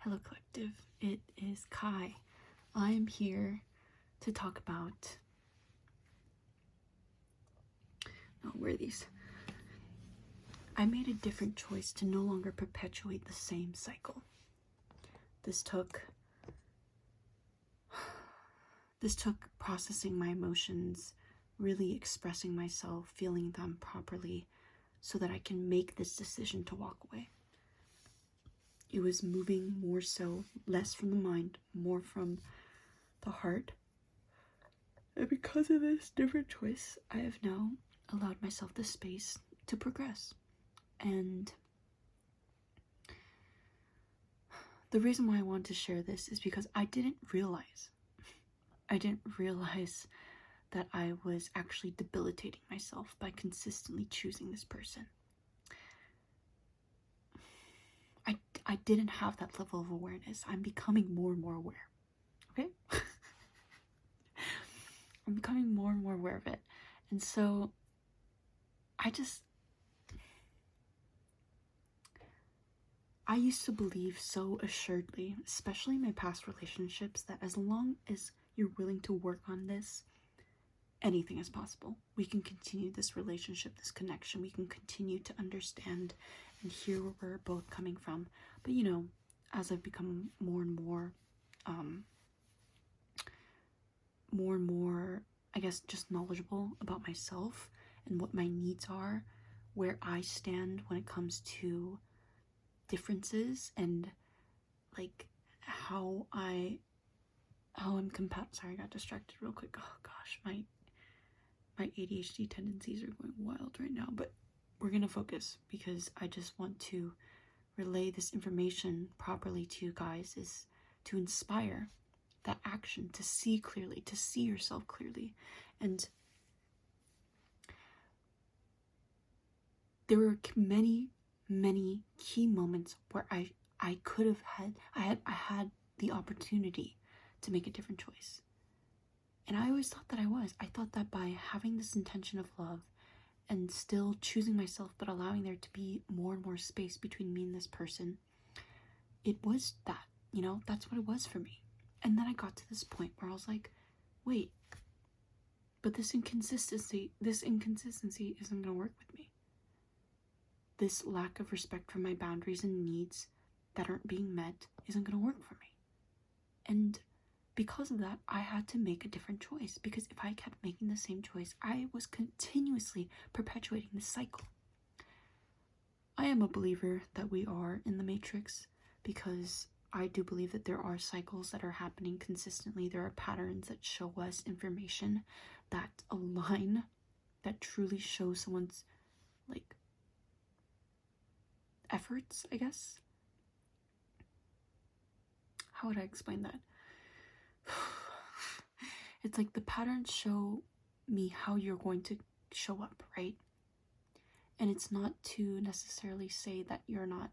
Hello collective, it is Kai. I am here to talk about, where are these? I made a different choice to no longer perpetuate the same cycle. This took processing my emotions, really expressing myself, feeling them properly, so that I can make this decision to walk away. It was moving more so, less from the mind, more from the heart. And because of this different choice, I have now allowed myself the space to progress. And the reason why I wanted to share this is because I didn't realize that I was actually debilitating myself by consistently choosing this person. I didn't have that level of awareness. I'm becoming more and more aware. Okay? I'm becoming more and more aware of it. And so I used to believe so assuredly, especially in my past relationships, that as long as you're willing to work on this, anything is possible. We can continue this relationship, this connection. We can continue to understand and hear where we're both coming from. But as I've become more and more, I guess, just knowledgeable about myself and what my needs are, where I stand when it comes to differences, and like how I'm compatible. Sorry, I got distracted real quick. Oh gosh, my ADHD tendencies are going wild right now, but we're gonna focus because I just want to relay this information properly to you guys, is to inspire that action, to see clearly, to see yourself clearly. And there were many key moments where I had the opportunity to make a different choice. And I always thought that I thought that by having this intention of love and still choosing myself, but allowing there to be more and more space between me and this person, it was that, that's what it was for me. And then I got to this point where I was like, wait, but this inconsistency isn't gonna work with me. This lack of respect for my boundaries and needs that aren't being met isn't gonna work for me. And because of that, I had to make a different choice, because if I kept making the same choice, I was continuously perpetuating this cycle. I am a believer that we are in the matrix, because I do believe that there are cycles that are happening consistently. There are patterns that show us information that align, that truly show someone's efforts, I guess. How would I explain that? It's like the patterns show me how you're going to show up, right? And it's not to necessarily say that you're not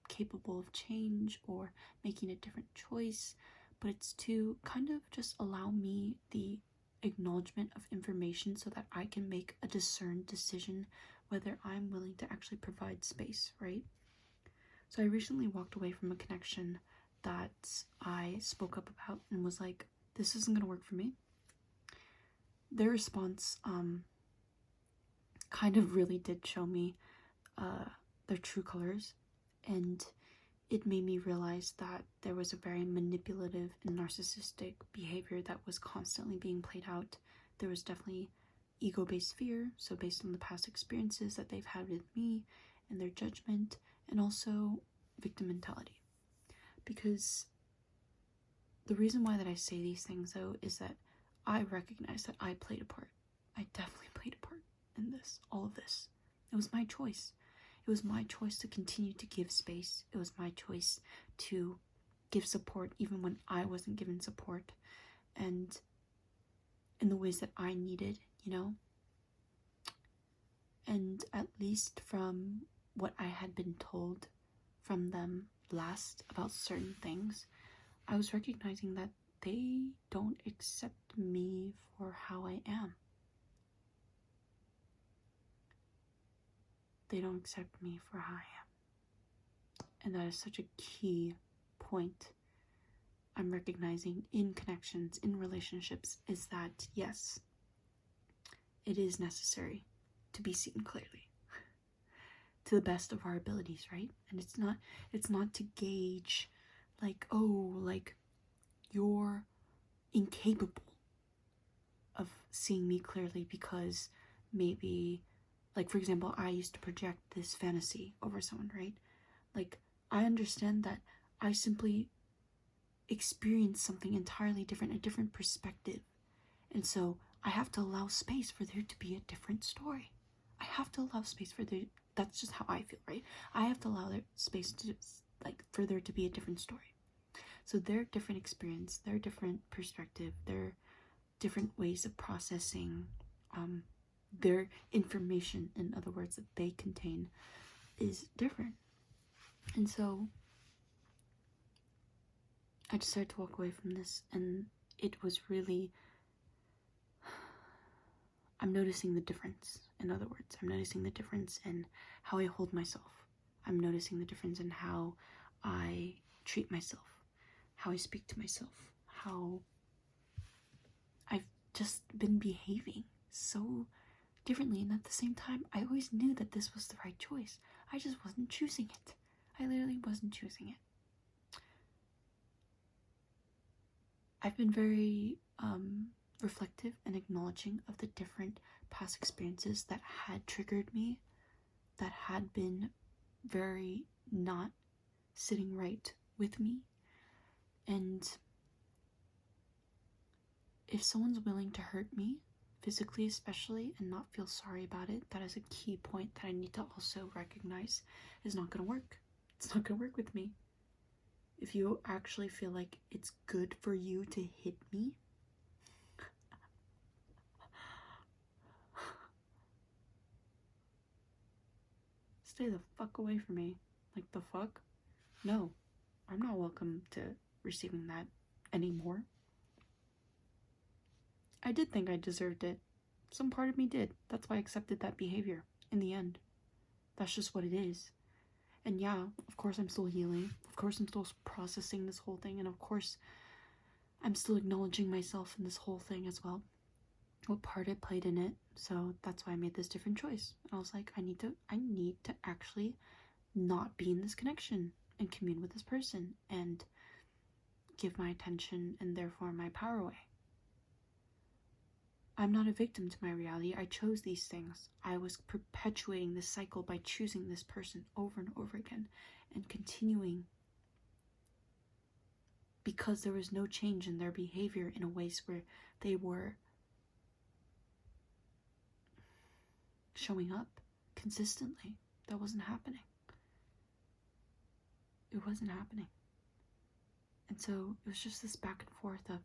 capable of change or making a different choice, but it's to kind of just allow me the acknowledgement of information so that I can make a discerned decision whether I'm willing to actually provide space, right? So I recently walked away from a connection that I spoke up about and was like, this isn't gonna work for me. Their response kind of really did show me their true colors, and it made me realize that there was a very manipulative and narcissistic behavior that was constantly being played out. There was definitely ego-based fear, so based on the past experiences that they've had with me and their judgment, and also victim mentality. Because the reason why that I say these things, though, is that I recognize that I played a part. I definitely played a part in this, all of this. It was my choice. It was my choice to continue to give space. It was my choice to give support even when I wasn't given support, and in the ways that I needed, And at least from what I had been told from them last about certain things, I was recognizing that they don't accept me for how I am. They don't accept me for how I am. And that is such a key point I'm recognizing in connections, in relationships, is that yes, it is necessary to be seen clearly to the best of our abilities, right? And it's not to gauge like, oh, like you're incapable of seeing me clearly because maybe, like, for example, I used to project this fantasy over someone, right? Like, I understand that I simply experienced something entirely different, a different perspective. And so I have to allow space for there to be a different story. I have to allow space for there. That's just how I feel, right? I have to allow there space to, like, for there to be a different story. So their different experience, their different perspective, their different ways of processing their information, in other words, that they contain, is different. And so I decided to walk away from this, and it was really, I'm noticing the difference. In other words, I'm noticing the difference in how I hold myself. I'm noticing the difference in how I treat myself, how I speak to myself, how I've just been behaving so differently. And at the same time, I always knew that this was the right choice. I just wasn't choosing it. I literally wasn't choosing it. I've been very reflective and acknowledging of the different past experiences that had triggered me, that had been very not sitting right with me. And if someone's willing to hurt me, physically especially, and not feel sorry about it, that is a key point that I need to also recognize is not going to work. It's not going to work with me. If you actually feel like it's good for you to hit me, stay the fuck away from me. Like, the fuck? No, I'm not welcome to receiving that anymore. I did think I deserved it. Some part of me did. That's why I accepted that behavior in the end. That's just what it is. And yeah, of course I'm still healing. Of course I'm still processing this whole thing. And of course I'm still acknowledging myself in this whole thing as well. What part I played in it. So that's why I made this different choice. I was like, I need to actually not be in this connection and commune with this person and give my attention and therefore my power away. I'm not a victim to my reality. I chose these things. I was perpetuating this cycle by choosing this person over and over again and continuing because there was no change in their behavior in a ways where they were showing up consistently. That wasn't happening. It wasn't happening. And so it was just this back and forth of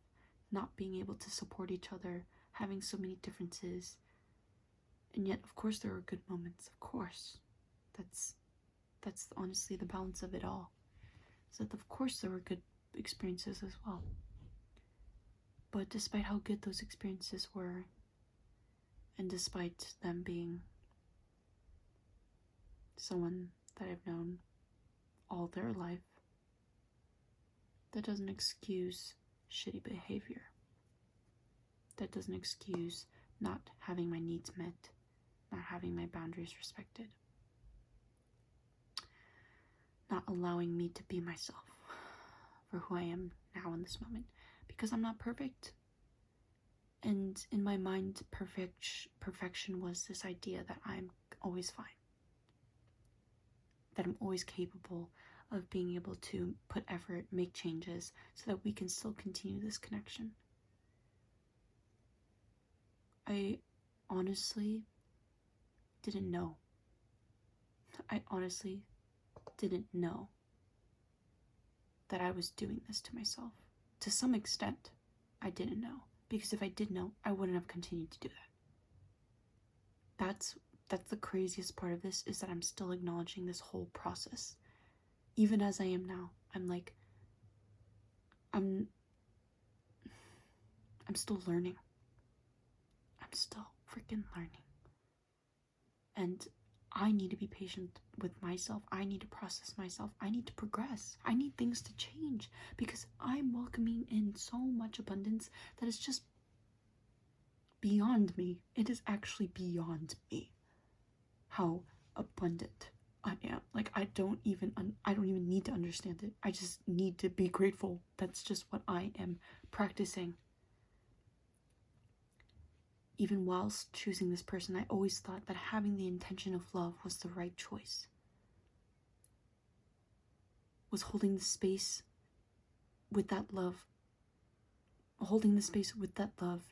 not being able to support each other, having so many differences. And yet, of course, there were good moments. Of course. That's honestly the balance of it all. So that, of course, there were good experiences as well. But despite how good those experiences were, and despite them being someone that I've known all their life, that doesn't excuse shitty behavior. That doesn't excuse not having my needs met, not having my boundaries respected, not allowing me to be myself for who I am now in this moment, because I'm not perfect. And in my mind, perfection was this idea that I'm always fine, that I'm always capable of being able to put effort, make changes, so that we can still continue this connection. I honestly didn't know. I honestly didn't know that I was doing this to myself. To some extent, I didn't know. Because if I did know, I wouldn't have continued to do that. That's the craziest part of this, is that I'm still acknowledging this whole process. Even as I am now, I'm like, I'm still learning. I'm still freaking learning. And I need to be patient with myself. I need to process myself. I need to progress. I need things to change because I'm welcoming in so much abundance that is just beyond me. It is actually beyond me how abundant I am. Like, I don't even need to understand it. I just need to be grateful. That's just what I am practicing. Even whilst choosing this person, I always thought that having the intention of love was the right choice. Was holding the space with that love. Holding the space with that love.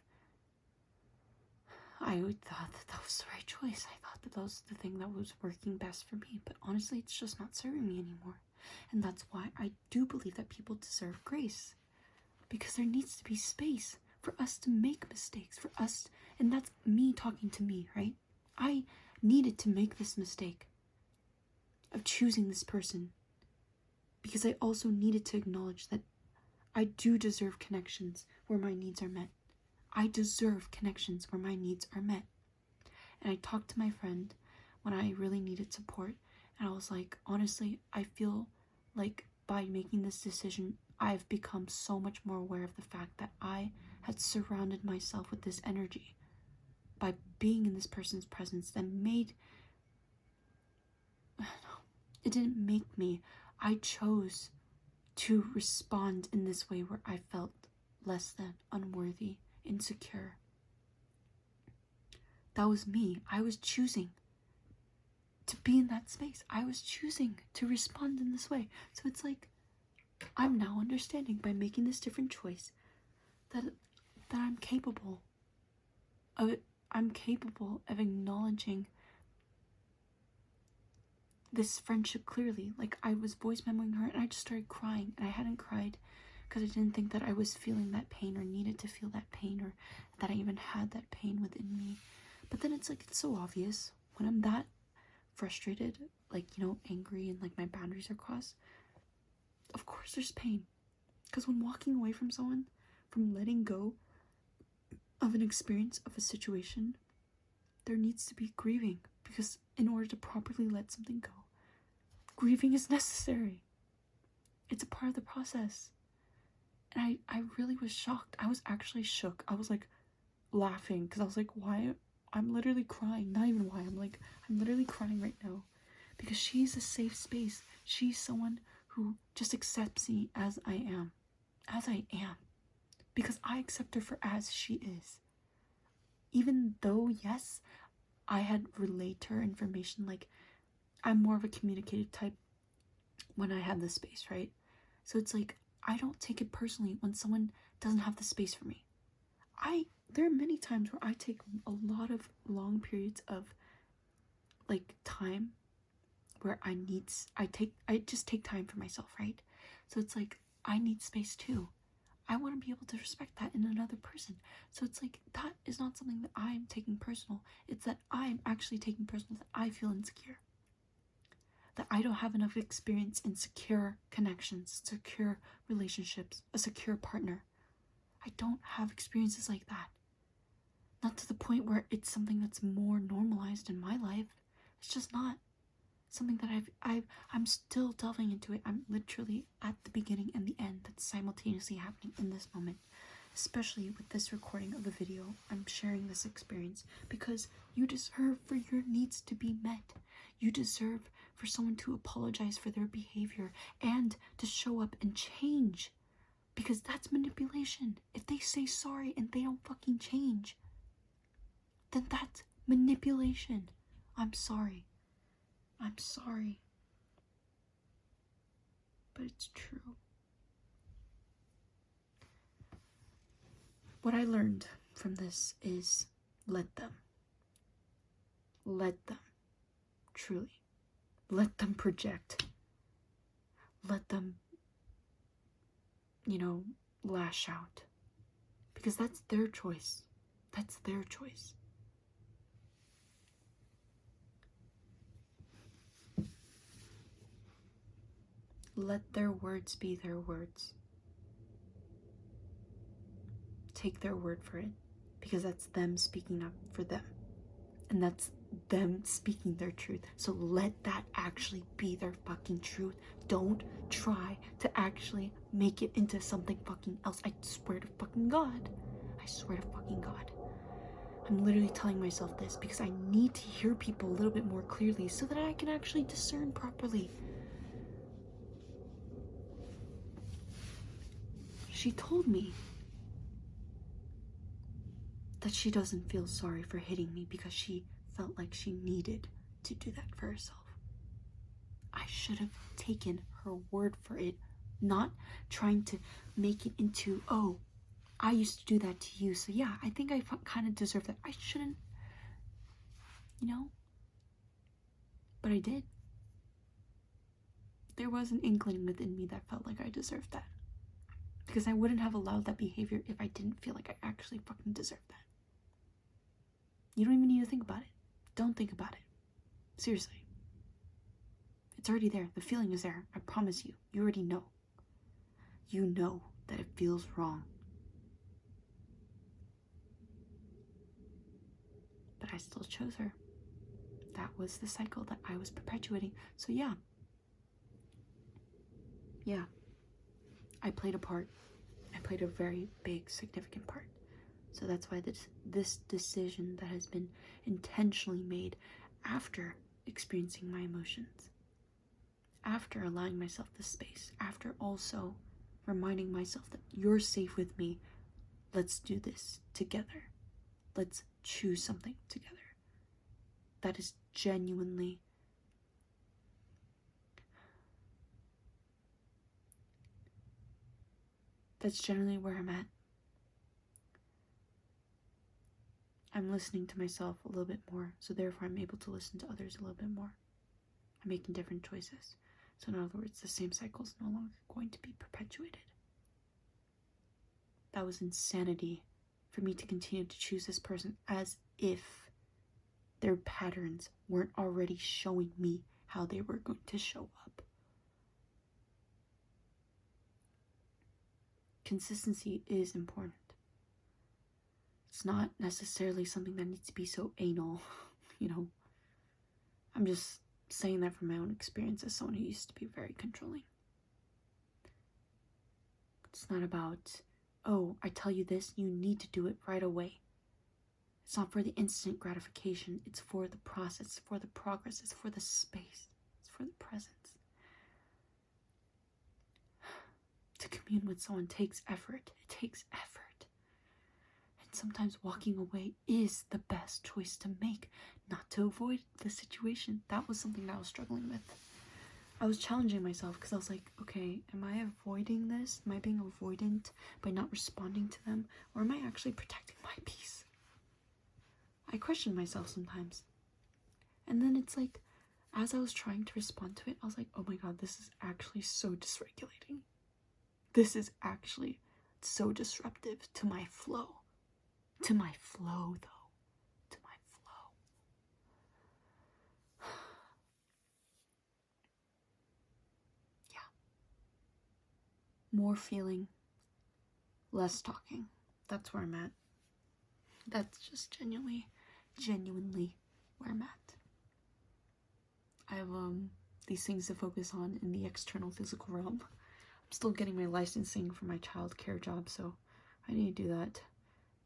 I thought that was the right choice. I thought that was the thing that was working best for me. But honestly, it's just not serving me anymore. And that's why I do believe that people deserve grace. Because there needs to be space for us to make mistakes, for us, and that's me talking to me, right? I needed to make this mistake of choosing this person because I also needed to acknowledge that I do deserve connections where my needs are met. I deserve connections where my needs are met. And I talked to my friend when I really needed support, and I was like, honestly, I feel like by making this decision, I've become so much more aware of the fact that I had surrounded myself with this energy by being in this person's presence that made, it didn't make me. I chose to respond in this way where I felt less than, unworthy, insecure. That was me. I was choosing to be in that space. I was choosing to respond in this way. So it's like, I'm now understanding by making this different choice that I'm capable of it. I'm capable of acknowledging this friendship clearly. Like, I was voice memoing her and I just started crying, and I hadn't cried because I didn't think that I was feeling that pain or needed to feel that pain or that I even had that pain within me. But then it's like, it's so obvious when I'm that frustrated, like, angry, and like my boundaries are crossed. Of course there's pain, because when walking away from someone, from letting go of an experience, of a situation, there needs to be grieving, because in order to properly let something go, grieving is necessary. It's a part of the process. And I really was shocked. I was actually shook. I was like laughing because I was like, why? I'm literally crying. Not even why. I'm literally crying right now because she's a safe space. She's someone who just accepts me as I am. As I am. Because I accept her for as she is. Even though, yes, I had relayed to her information, like, I'm more of a communicative type when I have the space, right? So it's like, I don't take it personally when someone doesn't have the space for me. There are many times where I take a lot of long periods of, like, time where I just take time for myself, right? So it's like, I need space too. I want to be able to respect that in another person. So it's like, that is not something that I'm taking personal. It's that I'm actually taking personal that I feel insecure. That I don't have enough experience in secure connections, secure relationships, a secure partner. I don't have experiences like that. Not to the point where it's something that's more normalized in my life. It's just not something that I'm still delving into it. I'm literally at the beginning and the end that's simultaneously happening in this moment. Especially with this recording of the video, I'm sharing this experience because you deserve for your needs to be met. You deserve for someone to apologize for their behavior and to show up and change. Because that's manipulation. If they say sorry and they don't fucking change, then that's manipulation. I'm sorry. I'm sorry. But it's true. What I learned from this is let them. Let them. Truly. Let them project. Let them, lash out. Because that's their choice. That's their choice. Let their words be their words. Take their word for it, because that's them speaking up for them. And that's them speaking their truth. So let that actually be their fucking truth. Don't try to actually make it into something fucking else. I swear to fucking God. I swear to fucking God. I'm literally telling myself this because I need to hear people a little bit more clearly so that I can actually discern properly. She told me that she doesn't feel sorry for hitting me because she felt like she needed to do that for herself. I should have taken her word for it, not trying to make it into, oh, I used to do that to you, so yeah, I think I kind of deserve that. I shouldn't, but I did. There was an inkling within me that felt like I deserved that. Because I wouldn't have allowed that behavior if I didn't feel like I actually fucking deserved that. You don't even need to think about it. Don't think about it. Seriously. It's already there. The feeling is there. I promise you. You already know. You know that it feels wrong. But I still chose her. That was the cycle that I was perpetuating. So yeah. Yeah. I played a part. I played a very big, significant part. So that's why this decision that has been intentionally made after experiencing my emotions, after allowing myself this space, after also reminding myself that you're safe with me, let's do this together. Let's choose something together. That is genuinely where I'm at. I'm listening to myself a little bit more, so therefore I'm able to listen to others a little bit more. I'm making different choices. So in other words, the same cycle is no longer going to be perpetuated. That was insanity for me to continue to choose this person as if their patterns weren't already showing me how they were going to show up. Consistency is important. It's not necessarily something that needs to be so anal, I'm just saying that from my own experience as someone who used to be very controlling. It's not about, oh, I tell you this, you need to do it right away. It's not for the instant gratification. It's for the process, it's for the progress, it's for the space, it's for the presence. To commune with someone takes effort. It takes effort. And sometimes walking away is the best choice to make, not to avoid the situation. That was something that I was struggling with. I was challenging myself because I was like, okay, am I avoiding this? Am I being avoidant by not responding to them? Or am I actually protecting my peace? I questioned myself sometimes. And then it's like, as I was trying to respond to it, I was like, oh my God, this is actually so dysregulating. This is actually so disruptive to my flow. To my flow, though. To my flow. Yeah. More feeling, less talking. That's where I'm at. That's just genuinely where I'm at. I have these things to focus on in the external physical realm. I'm still getting my licensing for my child care job, so I need to do that.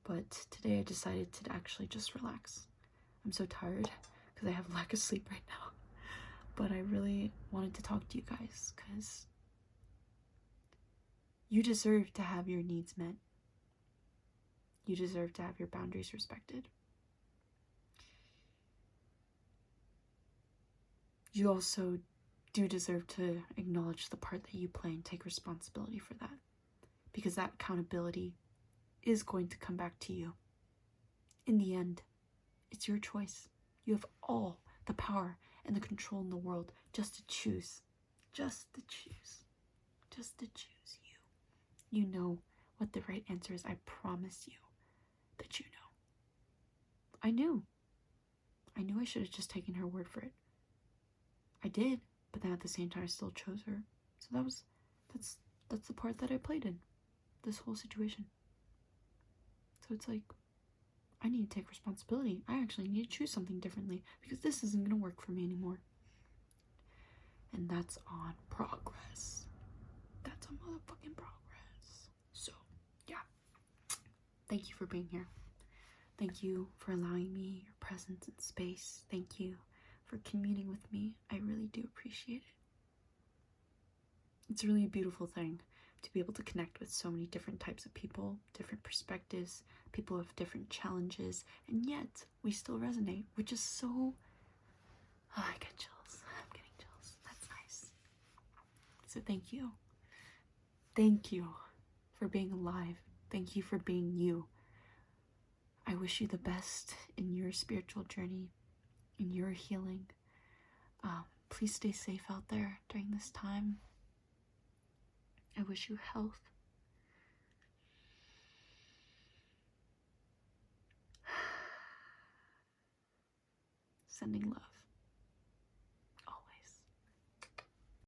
But today I decided to actually just relax. I'm so tired because I have lack of sleep right now. But I really wanted to talk to you guys because you deserve to have your needs met. You deserve to have your boundaries respected. You also do deserve to acknowledge the part that you play and take responsibility for that. Because that accountability is going to come back to you. In the end, it's your choice. You have all the power and the control in the world just to choose. Just to choose. Just to choose you. You know what the right answer is. I promise you that you know. I knew I should have just taken her word for it. I did, but then at the same time I still chose her. So that's the part that I played in this whole situation. So it's like, I need to take responsibility. I actually need to choose something differently because this isn't going to work for me anymore. And that's on progress. That's on motherfucking progress. So, yeah. Thank you for being here. Thank you for allowing me your presence and space. Thank you for communing with me. I really do appreciate it. It's really a beautiful thing to be able to connect with so many different types of people, different perspectives, people with different challenges, and yet we still resonate, which is so... Oh, I get chills. I'm getting chills. That's nice. So thank you. Thank you for being alive. Thank you for being you. I wish you the best in your spiritual journey, in your healing. Please stay safe out there during this time. I wish you health. Sending love.